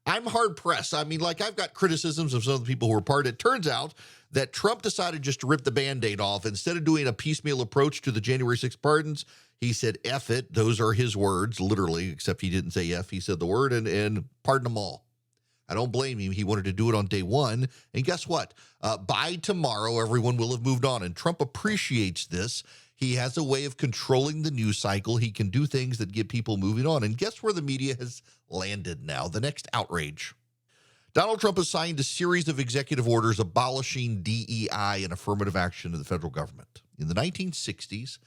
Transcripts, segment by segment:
I'm hard-pressed. I mean, like, I've got criticisms of some of the people who were part of it. It turns out that Trump decided just to rip the Band-Aid off. Instead of doing a piecemeal approach to the January 6th pardons, he said, F it. Those are his words, literally, except he didn't say F. He said the word and pardon them all. I don't blame him. He wanted to do it on day one. And guess what? By tomorrow, everyone will have moved on. And Trump appreciates this. He has a way of controlling the news cycle. He can do things that get people moving on. And guess where the media has landed now? The next outrage. Donald Trump has signed a series of executive orders abolishing DEI and affirmative action in the federal government. In the 1960s,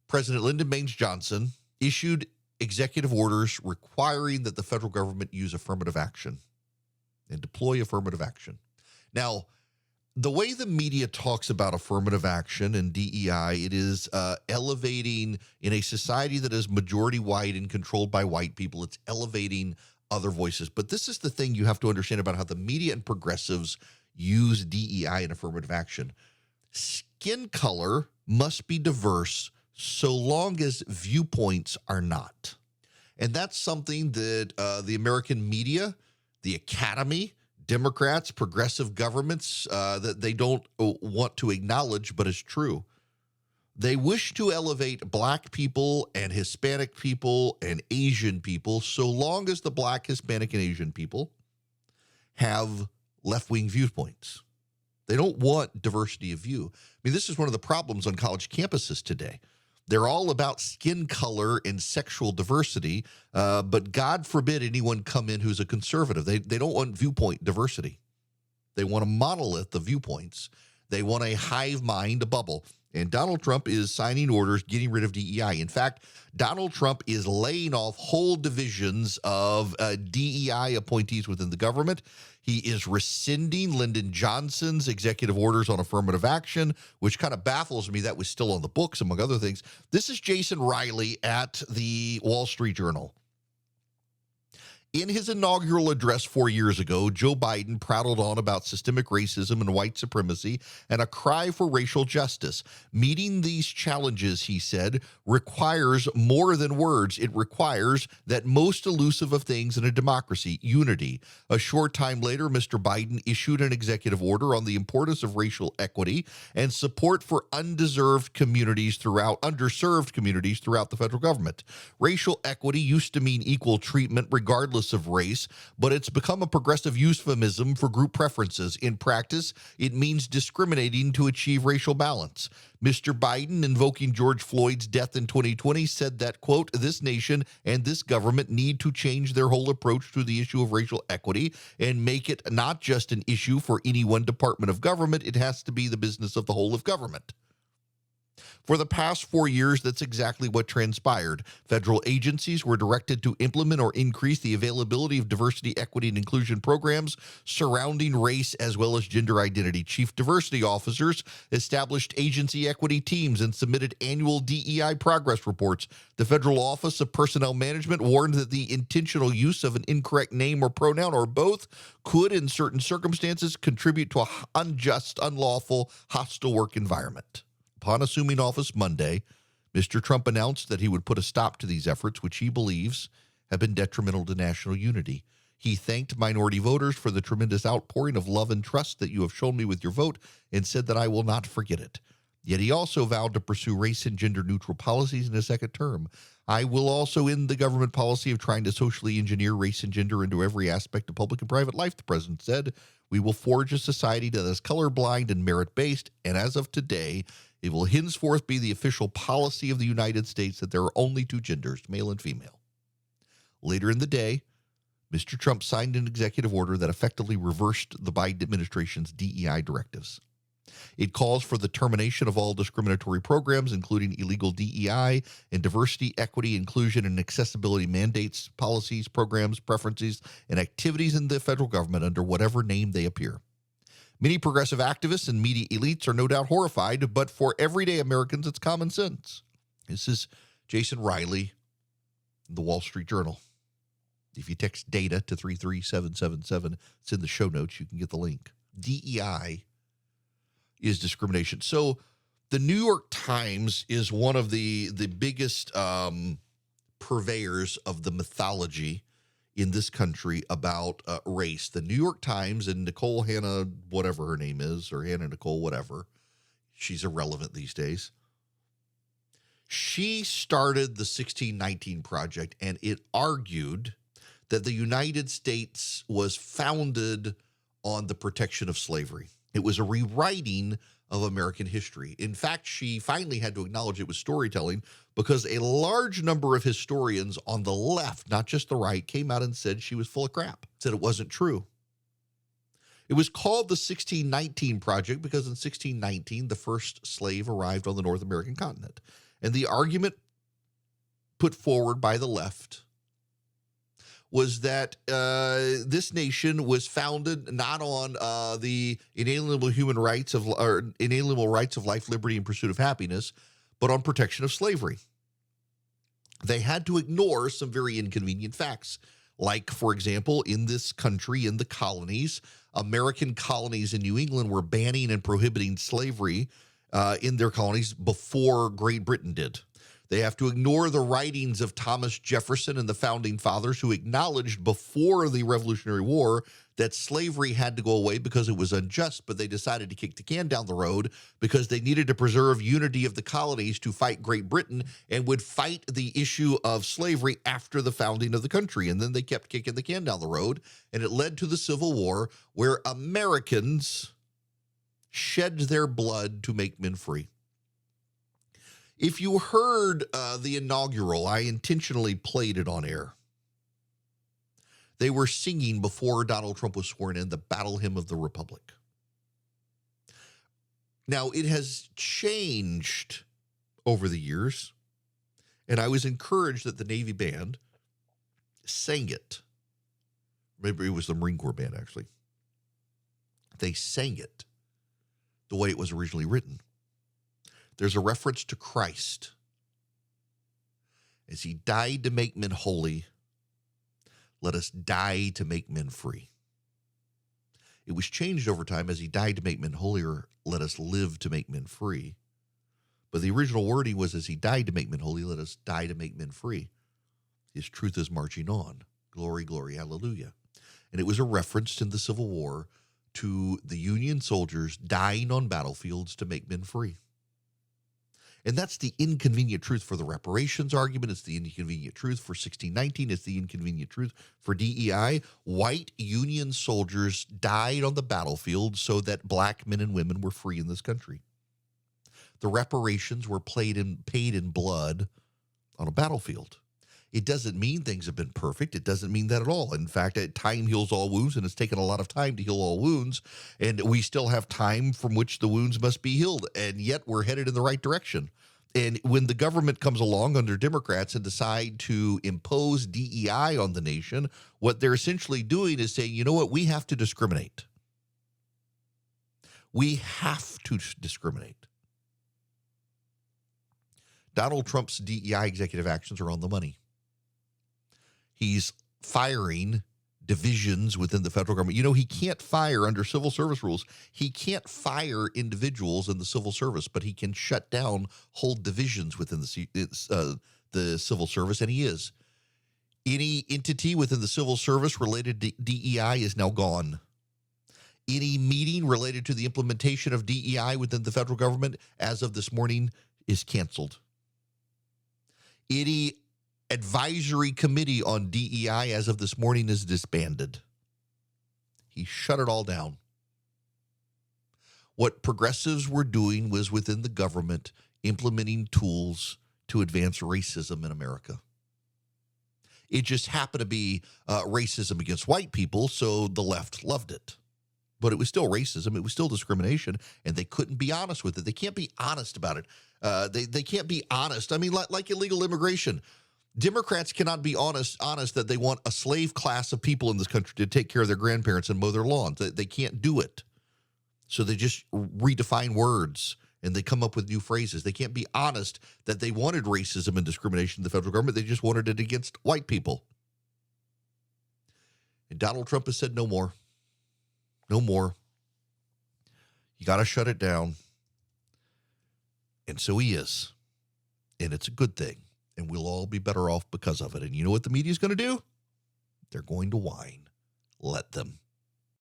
President Lyndon Baines Johnson issued executive orders requiring that the federal government use affirmative action and deploy affirmative action. Now, the way the media talks about affirmative action and DEI, it is elevating in a society that is majority white and controlled by white people. It's elevating other voices. But this is the thing you have to understand about how the media and progressives use DEI and affirmative action. Skin color must be diverse so long as viewpoints are not. And that's something that the American media, the academy, Democrats, progressive governments, that they don't want to acknowledge, but is true. They wish to elevate black people and Hispanic people and Asian people so long as the black, Hispanic, and Asian people have left-wing viewpoints. They don't want diversity of view. I mean, this is one of the problems on college campuses today. They're all about skin color and sexual diversity, but God forbid anyone come in who's a conservative. They don't want viewpoint diversity. They want a monolith of viewpoints. They want a hive mind, a bubble. And Donald Trump is signing orders, getting rid of DEI. In fact, Donald Trump is laying off whole divisions of DEI appointees within the government. He is rescinding Lyndon Johnson's executive orders on affirmative action, which kind of baffles me. That was still on the books, among other things. This is Jason Riley at the Wall Street Journal. In his inaugural address 4 years ago, Joe Biden prattled on about systemic racism and white supremacy and a cry for racial justice. Meeting these challenges, he said, requires more than words. It requires that most elusive of things in a democracy, unity. A short time later, Mr. Biden issued an executive order on the importance of racial equity and support for underserved communities throughout the federal government. Racial equity used to mean equal treatment regardless of race, but it's become a progressive euphemism for group preferences. In practice, it means discriminating to achieve racial balance. Mr. Biden, invoking George Floyd's death in 2020, said that, quote, this nation and this government need to change their whole approach to the issue of racial equity and make it not just an issue for any one department of government. It has to be the business of the whole of government. For the past 4 years, that's exactly what transpired. Federal agencies were directed to implement or increase the availability of diversity, equity, and inclusion programs surrounding race as well as gender identity. Chief diversity officers established agency equity teams and submitted annual DEI progress reports. The Federal Office of Personnel Management warned that the intentional use of an incorrect name or pronoun or both could, in certain circumstances, contribute to an unjust, unlawful, hostile work environment. Upon assuming office Monday, Mr. Trump announced that he would put a stop to these efforts, which he believes have been detrimental to national unity. He thanked minority voters for the tremendous outpouring of love and trust that you have shown me with your vote and said that I will not forget it. Yet he also vowed to pursue race and gender-neutral policies in his second term. I will also end the government policy of trying to socially engineer race and gender into every aspect of public and private life, the president said. We will forge a society that is colorblind and merit-based, and as of today, it will henceforth be the official policy of the United States that there are only two genders, male and female. Later in the day, Mr. Trump signed an executive order that effectively reversed the Biden administration's DEI directives. It calls for the termination of all discriminatory programs, including illegal DEI and diversity, equity, inclusion, and accessibility mandates, policies, programs, preferences, and activities in the federal government under whatever name they appear. Many progressive activists and media elites are no doubt horrified, but for everyday Americans, it's common sense. This is Jason Riley, The Wall Street Journal. If you text DATA to 33777, it's in the show notes. You can get the link. DEI is discrimination. So the New York Times is one of the biggest purveyors of the mythology in this country about race. The New York Times and Nicole Hannah, whatever her name is, or Hannah Nicole, whatever, she's irrelevant these days. She started the 1619 Project, and it argued that the United States was founded on the protection of slavery. It was a rewriting of American history. In fact, she finally had to acknowledge it was storytelling because a large number of historians on the left, not just the right, came out and said she was full of crap, said it wasn't true. It was called the 1619 Project because in 1619, the first slave arrived on the North American continent. And the argument put forward by the left was that this nation was founded not on the inalienable human rights of, or inalienable rights of life, liberty, and pursuit of happiness, but on protection of slavery. They had to ignore some very inconvenient facts, like, for example, in this country, in the colonies, American colonies in New England were banning and prohibiting slavery in their colonies before Great Britain did. They have to ignore the writings of Thomas Jefferson and the founding fathers who acknowledged before the Revolutionary War that slavery had to go away because it was unjust, but they decided to kick the can down the road because they needed to preserve unity of the colonies to fight Great Britain and would fight the issue of slavery after the founding of the country. And then they kept kicking the can down the road, and it led to the Civil War, where Americans shed their blood to make men free. If you heard the inaugural, I intentionally played it on air. They were singing before Donald Trump was sworn in the battle hymn of the Republic. Now, it has changed over the years, and I was encouraged that the Navy band sang it. Maybe it was the Marine Corps band, actually. They sang it the way it was originally written. There's a reference to Christ. As he died to make men holy, let us die to make men free. It was changed over time. As he died to make men holier, let us live to make men free. But the original wording was, as he died to make men holy, let us die to make men free. His truth is marching on. Glory, glory, hallelujah. And it was a reference in the Civil War to the Union soldiers dying on battlefields to make men free. And that's the inconvenient truth for the reparations argument. It's the inconvenient truth for 1619. It's the inconvenient truth for DEI. White Union soldiers died on the battlefield so that black men and women were free in this country. The reparations were paid in blood on a battlefield. It doesn't mean things have been perfect. It doesn't mean that at all. In fact, time heals all wounds, and it's taken a lot of time to heal all wounds, and we still have time from which the wounds must be healed, and yet we're headed in the right direction. And when the government comes along under Democrats and decide to impose DEI on the nation, what they're essentially doing is saying, you know what, we have to discriminate. We have to discriminate. Donald Trump's DEI executive actions are on the money. He's firing divisions within the federal government. You know, he can't fire under civil service rules. He can't fire individuals in the civil service, but he can shut down whole divisions within the civil service, and he is. Any entity within the civil service related to DEI is now gone. Any meeting related to the implementation of DEI within the federal government as of this morning is canceled. Any advisory committee on DEI as of this morning is disbanded. He shut it all down. What progressives were doing was within the government implementing tools to advance racism in America. It just happened to be racism against white people, so the left loved it. But it was still racism. It was still discrimination, and they couldn't be honest with it. They can't be honest about it. They can't be honest. I mean, like illegal immigration. Democrats cannot be honest that they want a slave class of people in this country to take care of their grandparents and mow their lawns. They can't do it. So they just redefine words and they come up with new phrases. They can't be honest that they wanted racism and discrimination in the federal government. They just wanted it against white people. And Donald Trump has said no more. No more. You got to shut it down. And so he is. And it's a good thing. And we'll all be better off because of it. And you know what the media is going to do? They're going to whine. Let them.